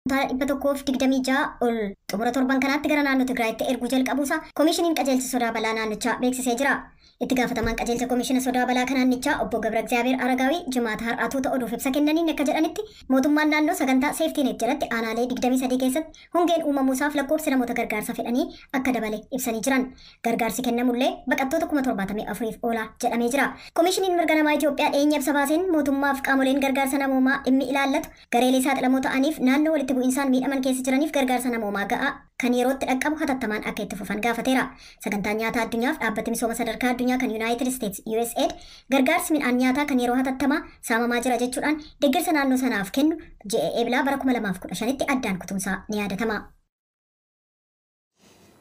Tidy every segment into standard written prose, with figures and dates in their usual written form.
dhibba tokkoof 26 ol xumura torban kanaatti gara naannoo Tigraayitti erguu jalqabuusaa koomishiniin qajeelcha sodaa balaa naannichaa beeksisee jira. Itti gaafatamaan qajeelcha koomishina sodaa balaa naannichaa obbo Gabra Egzaabeer Aragaawii jimaata har'aatuu oduuf ibsa kennaniin akka jedhanitti mootummaan naannoo sagantaa seeftiineet jalatti aanaalee 23 keessatti hongeen uumamuusaaf lakkoofsi namoota gargaarsa fedhanii akka dabale ibsanii jiran. Gargaarsi kennamullee baqattoota 74,000 oola jedhamee jira. Koomishiniin mirga namaa Itoophiyaa dhiyeenya ibsa baaseen mootummaaf qaamoleen gargaarsa namoomaa dhimmi ilaallatu gareelee saaxilamoo ta'aniif naannoo walitti bu'insaan miidhaman keessa jiraniif gargaarsa namoomaa ga'aa kan yerootti dhaqqabu hatattamaan akka itti fufan gaafateera. Sagantaan nyaataa addunyaaf dhaabbati misooma sadarkaa addunyaa kan United States USAID gargaarsi midhaan nyaataa kan yeroo hatattamaa saamamaa jira jechuudhaan deeggarsa naannoo sanaaf kennu ji'a eebilaa bara 2015tti addaan kutuunsaa ni yaadatama.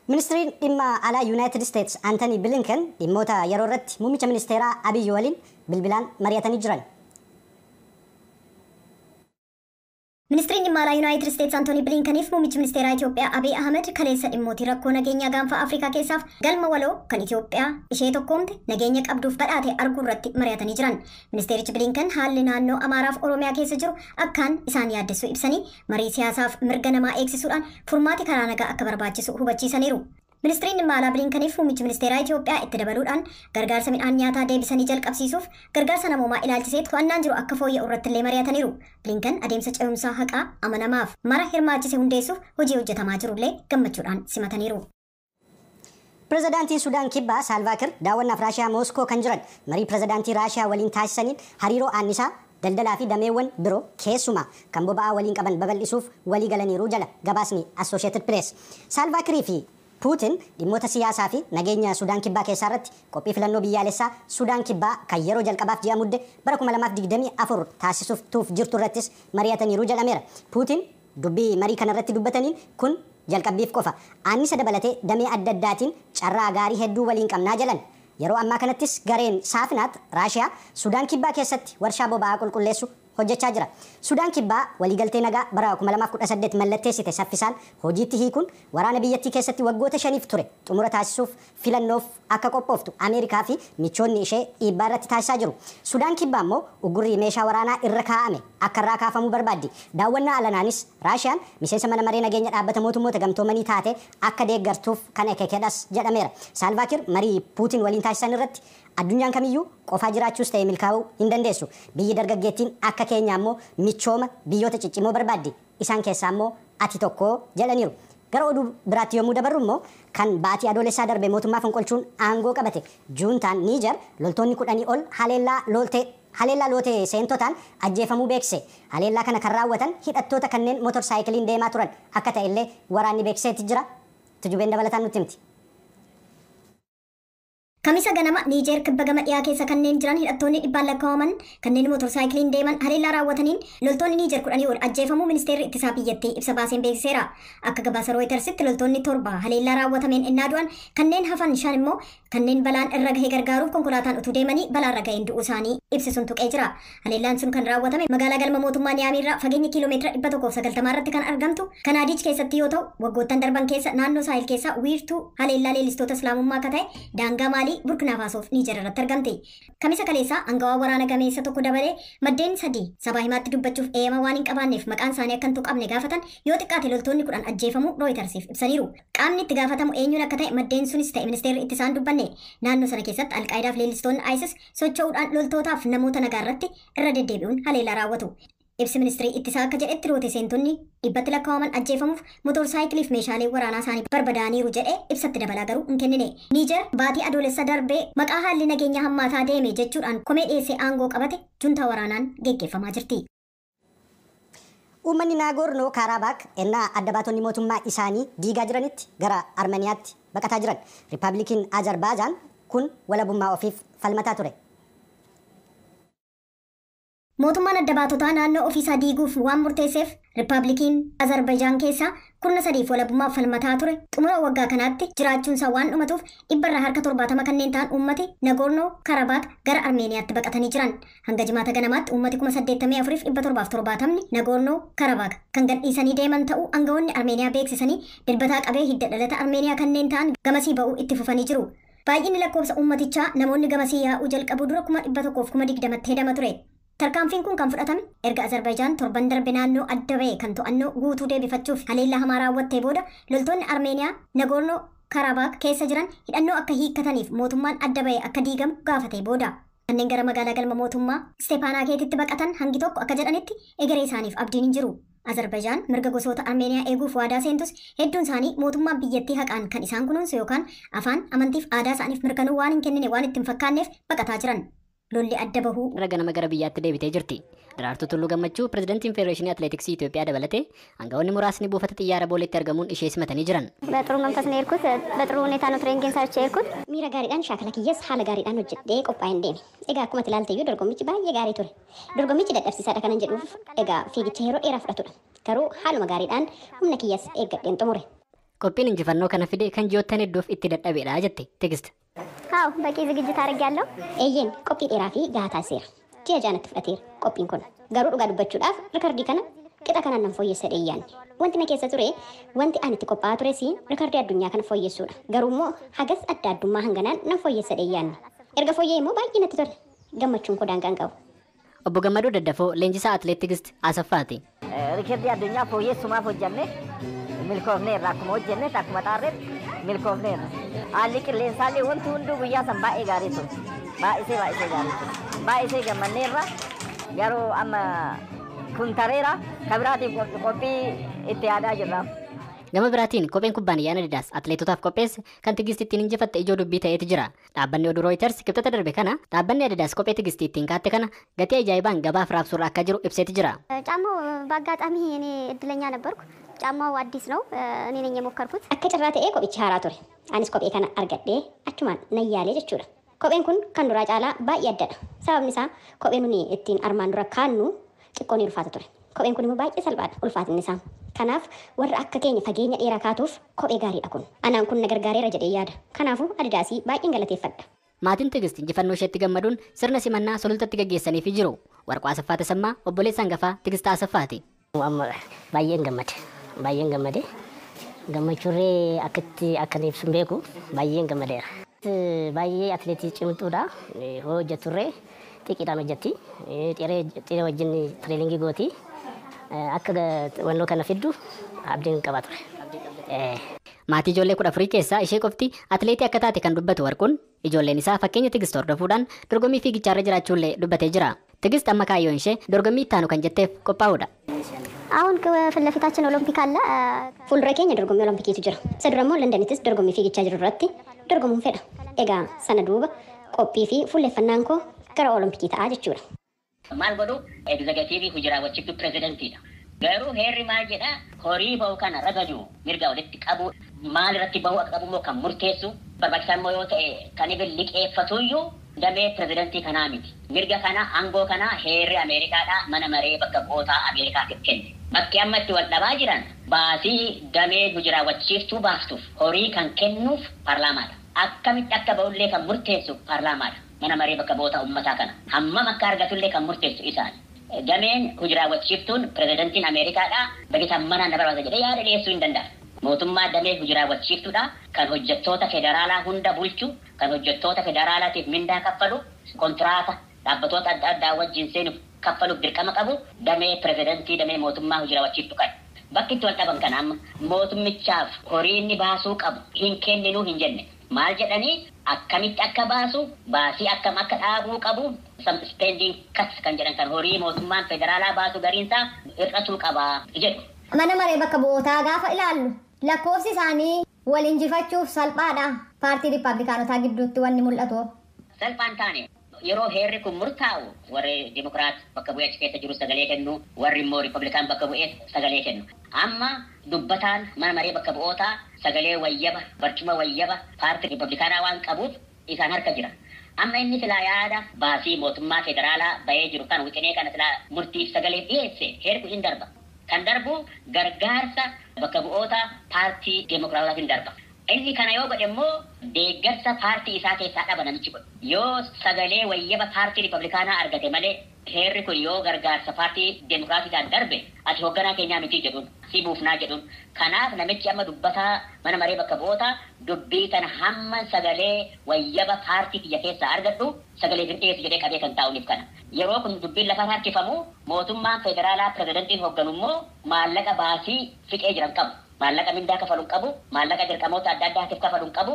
Ministeerri dhimma alaa United States Anthony Blinken dhimmoota yeroo irratti muummicha ministeeraa Abiy waliin bilbilaan mari'atanii jiran. Ministeerri dhimma alaa United States Anthony Blinkeniif muummichi ministeeraa Itoophiyaa Abiy Ahmed kaleessa dhimmootii rakkoo nageenyaa gaanfa Afrikaa keessaaf galma waloo kan Itoophiyaa ishee tokkoomte nageenya qabduuf badhaate arguu irratti mari'atanii jiran. Ministeerichi Blinken haalli naannoo Amaaraaf Oromiyaa keessa jiru akkaan isaan yaaddessuu ibsanii marii siyaasaaf mirga namaa eegsisuudhaan furmaati karaa nagaa akka barbaachisu hubachiisaniiru. Ministeerri dhimma alaa Blinkeniif muummichi ministeeraa Itoophiyaa itti dabaluudhaan gargaarsa midhaan nyaataa deebisanii jalqabsiisuuf gargaarsa namoomaa ilaalchisee to'annaan jiru akka fooyya'u irratti illee mari'ataniiru. Blinken adeemsa ce'umsaa haqaa amanamaaf mara hirmaachise hundeessuuf hojii hojjetamaa jirullee gammachuudhaan simataniiru. Pirezidaantiin Sudaan Kibbaa Saalvaa Kiir daawwannaaf Raashiyaa Mooskoo kan jiran marii pirezidaantii Raashiyaa waliin taasisaniin hariiroo annisaa daldalaa fi dameewwan biroo keessumaa kan boba'aa waliin qaban babal'isuuf walii galaniiru jala gabaasni Associated Press. Saalvaa Kiirii fi Putin dhimmoota siyaasaa fi nageenya Sudaan Kibbaa keessaa irratti qophii filannoo biyyaalessaa Sudaan Kibbaa kan yeroo jalqabaaf ji'a mudde bara 2024 taasisuuf jirtu irrattis mari'ataniiru jedhameera. Putin dubbii marii kana irratti dubbataniin kun jalqabbiif qofa annisa dabalatee damee adda addaatiin carraa gaarii hedduu waliin qabnaa jedhan. Yeroo ammaa kanattis gareen Saafinaat Raashiyaa Sudaan Kibbaa keessatti warshaa boba'aa qulqulleessu hojjechaa jira. Sudaan Kibbaa waliigaltee nagaa bara 2018 mallatteessite saffisaan hojiitti hiikuun waraana biyyattii keessatti waggoota 5 ture xumura taasisuuf filannoof akka qophooftu Ameerikaa fi michoonni ishee dhiibbaa irratti taasisaa jiru. Sudaan Kibbaa immoo uggurrii meeshaa waraanaa irra kaa'ame akka irraa kaafamuu barbaaddi. Daawwannaa alanaanis Raashiyaan miseensa mana maree nageenya dhaabbata mootummoota gamtoomanii taate akka deeggartuuf kan ekekedhas jedhameera. Saalvaa Kiir marii Puutin waliin taasisan irratti addunyaan kamiyyuu qofaa jiraachuus ta'e milkaa'uu hin dandeessu. Biyyi dargaggeettiin akka keenya ammoo michooma biyyoota ciccimoo barbaaddi. Isaan keessaa ammoo ati tokko jedhaniiru. Gara oduu biraatti yommuu dabarru immoo kan baatii adoolessaa darbe mootummaa fonqolchuun aangoo qabate juuntaan Niijer loltoonni 10 ol haleellaa lootee seentotaan ajjeefamuu beekse. Haleellaa kana kan raawwatan hidhattoota kanneen motorsaayikiliin deemaa turan akka ta'e illee waraanni beekseetti jira. Tujubeen dabalataan nutti himti. Kamisa ganama Niijer kibba gama dhiyaa keessa kanneen jiran hidhattoonni dhibbaan lakkaa'aman kanneen motorsaayikiliin deeman haleellaa raawwataniin loltoonni Niijer 10 ol ajjeefamuu ministeerri ittisaa biyyattii ibsa baaseen beeksiseera. Akka gabaasa Rooyitersitti loltoonni 7 haleellaa raawwatameen ennaa du'an kanneen hafan 5 immoo kanneen balaan irra gahee gargaaruuf konkolaataan utuu deemanii balaarra gaheen du'uu isaanii ibsisuun tuqee jira. Haleellaan sun kan raawwatame magaalaa galma mootummaa Niyaamiirraa fageenya kiiloomeetira 190 irratti kan argamtu Kanaadiich keessatti yoo ta'u waggoottan darban keessa naannoo Saahil keessa wiirtuu haleellaa leellistoota Islaamummaa akka ta'e daangaa Maalii Burkina Faasoof Niijer irratti argamte. Kamisa kaleessaa aangawaa waraana gameessa tokko dabalee maddeen 3 sabaa himaatti dubbachuuf eeyama waan hin qabaanneef maqaan isaanii akka hin tuqamne gaafatan yoo xiqqaate loltoonni 10 ajjeefamuu Rooyitersiif ibsaniiru. Qaamni itti gaafatamu eenyuun akka ta'e maddeen sunis ta'e ministeerri ittisaan dubbanne. Naannoo sana keessatti Alqaayidaaf leellistoonni ISIS socho'uudhaan loltootaaf namoota nagaa irratti irra deddeebi'uun haleellaa raawwatu. Ibsi ministeerii ittisaa akka jedhetti roote seentonni dhibbatti lakkaa'aman ajjeefamuuf motorsaayikiliif meeshaalee waraanaa isaanii barbadaaniiru jedhee ibsatti dabalaa garuu hin kennine. Niijer baatii adoolessa darbee maqaa haalli nageenya hammaataa deeme jechuudhaan komee dhiyeessee aangoo qabate juntaa waraanaan geggeeffamaa jirti. Uummanni Naagornoo Kaarabaak ennaa adda baatonni mootummaa isaanii diigaa jiranitti gara Armeniyaatti baqataa jiran. Riippaabilikiin Azerbaajaan kun walabummaa ofiif falmataa ture. Mootummaan adda baatotaa naannoo ofiisaa diiguuf waan murteesseef Riippaabilikiin Azerbaajaan keessaa kurna sadiif walabummaaf falmataa ture xumura waggaa kanaatti jiraachuunsaa waan dhumatuuf dhibbarraa harka 70 kanneen ta'an uummati Naagornoo Kaarabaak gara Armeeniyaatti baqatanii jiran. Hanga jimaata ganamaatti uummati 84,770 Naagornoo Kaarabaak kan gadhiisanii deeman ta'uu aangawoonni Armeeniyaa beeksisanii dilbataa qabee hidda dhalata Armeeniyaa kanneen ta'an gamasii ba'uu itti fufanii jiru. Baay'inni lakkoofsa uummatichaa namoonni gamasii yaa'uu jalqabu dura 100,000 hedama ture. Tarkaanfiin kun kan fudhatame erga Azerbaijaan torban darbe naannoo adda ba'e kan to'annoo guutuu deebifachuuf haleellaa hamaa raawwattee booda loltoonni Armeeniyaa Nagorno Karabaak keessa jiran hidhannoo akka hiikkataniif mootummaan adda ba'e akka diigamu gaafatee booda. Kanneen gara magaalaa galma mootummaa Stepaanakeetitti baqatan hangi tokko akka jedhanitti egeree isaaniif abdiin hin jiru. Azerbaijaan mirga gosoota Armeeniyaa eeguuf waadaa seentus hedduun isaanii mootummaan biyyattii haqaan kan isaan kunuunsu yookaan afaan amantiif aadaa isaaniif mirkanuu waan hin kennine waan itti hin fakkaanneef baqataa jiran. Lolli adda bahuu raga nama gara biyyaatti deebitee jirti. Daraartuu Tulluu Gammachuu pirezidantiin Federeeshinii Atileetiksii Itoophiyaa dabalatee aangawoonni muraasni buufata xiyyaara booleetti argamuun ishee simatanii jiran. በጥሩ መንፈስ ነው የሄድኩት። በጥሩ ሁኔታ ነው ትሬኒንግን ሰርቼ የሄድኩት። miira gaariidhaan shaakala kiyyaas haala gaariidhaan hojjedhee qophaa'een deeme. Egaa akkuma ilaalteyyuu dorgommichi baay'ee gaarii ture. Dorgommichi dadhabsiisaadha kanan jedhuuf egaa fiigicha yeroo dheeraa fudhatudha. Garuu haaluma gaariidhaan humna kiyyaas eeggadheen xumure. Qophiin injifannoo kana fide kan ji'oottan hedduuf itti dadhabeedha jette Tigist. አዎ በቂ ዝግጅት አድርጌያለሁ። Eeyyeen qophii dheeraa fi gahaa taasiseera. Ji'a jaanatti fudhateera qophiin kun. Garuu dhugaa dubbachuudhaaf rikardii kana qixa kanaan nan fooyyessa dheeyyaanne. Wanti na keessa ture wanti ani itti qophaa'aa ture rikardii addunyaa kana fooyyessuudha. Garuu immoo hagas adda addummaa hanganaan nan fooyyessa dheeyyaanne. Erga fooyyee immoo baay'ee natti tole. Gammachuun koo daangaa hin qabu. Obbo Gammaduu Daddafoo leenjisaa atileet Tigist Asaffaati. Rikardii addunyaa fooyyessumaaf hojjenne milkoofneerra akkuma hojjenne akkuma xaarretti milkoofneerra. Haalli qilleensaallee wanti hunduu guyyaa san baay'ee gaarii ture. Baay'isee gaarii ture. Baay'isee gammanneerra garuu amma kun tareera kabiraatiif qophii itti yaadaa jirra. Gama biraatiin kopheen kubbaaniyyaan Adidaas atileetotaaf qopheesse kan Tigist ittiin injifatte ijoo dubbii ta'eeti jira. Dhaabbanni oduu Reuters kibxata darbe kana dhaabbanni Adidaas kophee Tigist ittiin kaatte kana gatii ajaa'ibaan gabaaf raabsuurra akka jiru ibseeti jira. ጫማው በአጋጣሚ እኔ እድለኛ ነበርኩ። ጫማው አዲስ ነው። እኔ ነኝ የሞከርኩት። Akka carraa ta'ee kophichi haaraa ture. Anis kophee kana argadhee achumaan nayyaalee jechuudha. Kopheen kun kan duraa caalaa baay'ee addadha. Sababni isaa kopheen nuni ittiin armaan dura kaannu xiqqoo ni ulfaata ture. Kopheen kun immoo baay'ee salphaadha ulfaatinni isaa. Kanaaf warra akka keenya fageenya dheeraa kaatuuf kophee gaariidha kun. Anaan kun na gargaareera jedhee yaada. Kanaafuu Adidaasii baay'een galateeffadha. Maatiin Tigist injifannoo isheetti gammaduun sirna simannaa sulultatti gaggeessaniifi jiru. Warqoo Asaffaa Tasammaa obboleessa hangafaa Tigist Asaffaati. Amma baay'een gammade gammachuurree akka ibsuun beeku baay'een gammadeera. Baay'ee atileetii cimtuudha. Hojjeturree xiqqeedhaan hojjetti. Xiree wajjin tireeniingii gooti. Akka wannoo kana fiddu abdiin qaba ture. Maatii ijoollee 14 keessaa ishee qofti atileetii akka taate kan dubbatu Warquun ijoolleen isaa fakkeenya Tigist hordofuudhaan dorgommii fiigichaarra jiraachuullee dubbatee jira. Tigist amma kaayyoon ishee dorgommii ittaanu kan jetteef qophaa'uudha. አሁን ፊት ለፊታችን ኦሎምፒክ አለ። Fuuldura keenya dorgommii oloompikiitu jira. Isa dura immoo Londonittis dorgommii fiigichaa jiru irratti dorgomuun fedha. Egaa sana duuba qophii fi fuulleeffannaan koo gara olompikii ta'aa jechuudha. Maal godhu egzekutiivii hojii wajjibdu pirezidantiidha. Garuu heerri maal jedha horii bahu kana ragadu mirga walitti qabu maal irratti bahu akka qabu immoo kan murteessu barbaachisaa immoo yoo ta'e kan ibi liqeeffatuyyuu damee pirezidantii kanaa miti. Mirga kana aangoo kana heerri Ameerikaadhaa mana maree bakka bu'ootaa Ameerikaatiif kenne. Bakki amma itti wal dhabaa jiran baasii damee hojii raawwachiiftuu baastuuf horii kan kennuuf paarlaamaadha. Akkamitti akka bahullee kan murteessu paarlaamaadha. Mana maree bakka bu'ootaa uummataa kana hammam akka argatullee kan murteessu isaani. Dameen hojii raawwachiiftuun pirezidantiin Ameerikaadhaa bagisan manaan na barbaada jedhee yaada dhiyeessuu hin danda'a. Mootummaa damee hojii raawwachiiftuudha kan hojjettoota federaalaa hunda bulchu kan hojjettoota federaalaatiif mindaa kaffalu kontiraata dhaabbatoota adda addaa wajjin seenuuf kaffaluuf dirqama qabu damee pirezidantii damee mootummaa hojii raawwachiiftu kan. Bakki itti wal dhaban kana amma mootummichaaf horii inni baasuu qabu hin kenninuu hin jenne. Maal jedhanii akkamitti akka baasu baasii akkam akka dhaabuu qabu spending cuts kan jedhan kan horii mootummaan federaalaa baasu gariinsaa hir'atuu qabaa jedhu. Mana maree bakka bu'ootaa gaafa ilaallu lakkoofsi isaanii wal injifachuuf salphaadha. Paartii Riippaabilikaanotaa gidduutti wanni mul'atu. Salphaan taane yeroo heerri kun murtaa'u warri Dimokiraat bakka bu'ee achi keessa jiru sagalee kennu warri immoo Riippaabilikaan bakka bu'ee sagalee kennu. Amma dubbataan mana maree bakka bu'ootaa sagalee wayyaba barcuma wayyaba paartii Riippaabilikaanaa waan qabuuf isaan harka jira. Amma inni silaa yaada baasii mootummaa federaalaa bahee jiru kan wixinee kana silaa murtiif sagalee dhiyeesse heerri kun hin darba. Kan darbu gargaarsa bakka bu'oota paartii Dimokiraatootaaf hin darba. Inni kana yoo godhe immoo deeggarsa paartii isaa keessaa dhaba namichi godhe. Yoo sagalee wayyaba paartii Riippaabilikaanaa argate malee Heerri kun yoo gargaarsa paartii Deemokiraatiidhaan darbe ati hoogganaa keenyaa miti jedhuun si buufnaa jedhuun. Kanaaf namichi amma dubbataa mana maree bakka bu'ootaa dubbii kana hamma sagalee wayyaba paartii kiyya keessaa argadhu sagalee hin dhiyeessu jedhee qabee kan taa'uuf kana. Yeroo kun dubbiin lafaan harkifamu mootummaan federaalaa pirezidantiin hoogganu immoo maallaqa baasii fiqee jiran qabu. Maallaqa mindaa kafaluun qabu, maallaqa dirqamoota adda addaatiif kafaluun qabu,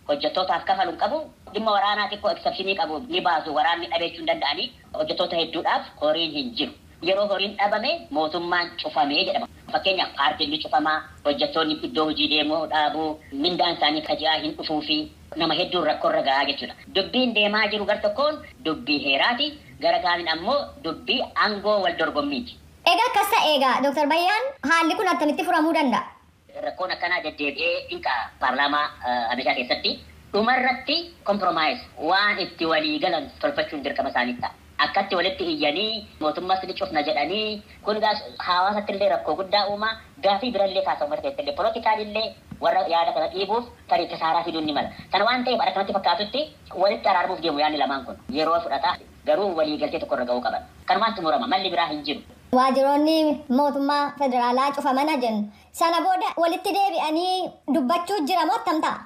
hojjettootaaf kafaluun qabu, dhimma waraanaa xiqqoo eksepshinii qabu ni baasu waraanni dhabeechuu hin danda'anii hojjettoota hedduudhaaf horiin hin jiru. Yeroo horiin dhabame mootummaan cufamee jedhama. Fakkeenyaaf paartiin ni cufamaa, hojjettoonni iddoo hojii deemuu dhaabuu, mindaan isaanii kaji'aa hin dhufuu fi nama hedduun rakkoorra gahaa jechuudha. Dubbiin deemaa jiru gar tokkoon dubbii heeraati, gara kaaniin ammoo dubbii aangoo wal dorgommiiti. Egaa akkas ta'e egaa Dr. Bayyaan haalli kun attamitti furamuu danda'a? Rakkoon akkanaa deddeebi'ee hinqa paarlaamaa Ameerikaa keessatti dhumarratti kompromaayiz waan itti walii galan tolfachuun dirqama isaanii ta'a. Akkatti walitti iyyanii mootummaas ni cufna jedhanii kun hawaasatti illee rakkoo guddaa uumaa gaafii birallee kaasaa uummata keessatti illee poolootikaalillee warra yaada kana dhiibuuf tarii kasaaraa fiduun ni mala. Kana waan ta'eef akkanatti fakkaatutti walitti araarmuuf deemu yaadni lamaan kun yeroo fudhata garuu walii galtee tokko irra ga'uu qaban. Kanumaan xumurama malli biraa hin jiru. Waajjiroonni mootummaa federaalaa cufamana jennu. Sana booda walitti deebi'anii dubbachuu jira moo attam ta'a?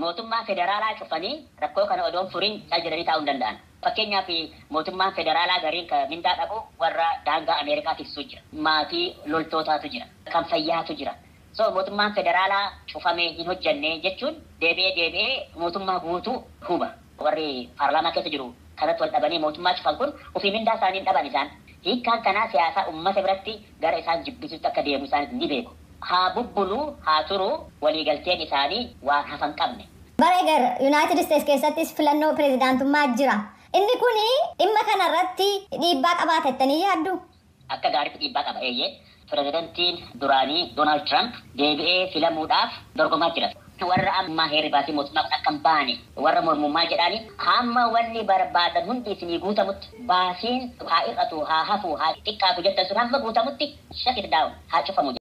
Mootummaa federaalaa cufanii rakkoo kana odoon furiin isaa jiranii taa'uu hin danda'an. Fakkeenyaaf mootummaan federaalaa gariin kan mindaa dhabu warra daangaa Ameerikaa tiksuu jira. Maatii loltootaatu jira. Kan fayyaatu jira. So mootummaan federaalaa cufamee hin hojjenne jechuun deebi'ee mootummaa guutuu huba. Warri paarlaamaa keessa jiru kanatti wal dhabanii mootummaa cufan kun ofii mindaa isaanii hin dhaban isaan. Hiikkaan kanaa siyaasaa uummata biratti gara isaan jibbisuutti akka deemu isaan ni beeku. Haa bubbuluu haa turuu waliigalteen isaanii waan hafan qabne. Bareegar Yuunaayitid Isteets keessattis filannoo pireezidaantummaa jira. Inni kun dhimma kanarratti dhiibbaa qabaata jettanii yaaddu? Akka gaariitti dhiibbaa qaba eeyyee. Pireezidantiin duraanii Doonaald Tiraamp deebi'ee filamuudhaaf dorgomaa jira. Warra ammaa heerri baasii mootummaa kun akka hin baane warra mormummaa jedhanii hamma wanni barbaadan hundi isinii guutamutti baasiin haa hir'atu haa hafu haa xiqqaatu jettan sun hamma guutamutti shut it down haa cufamu.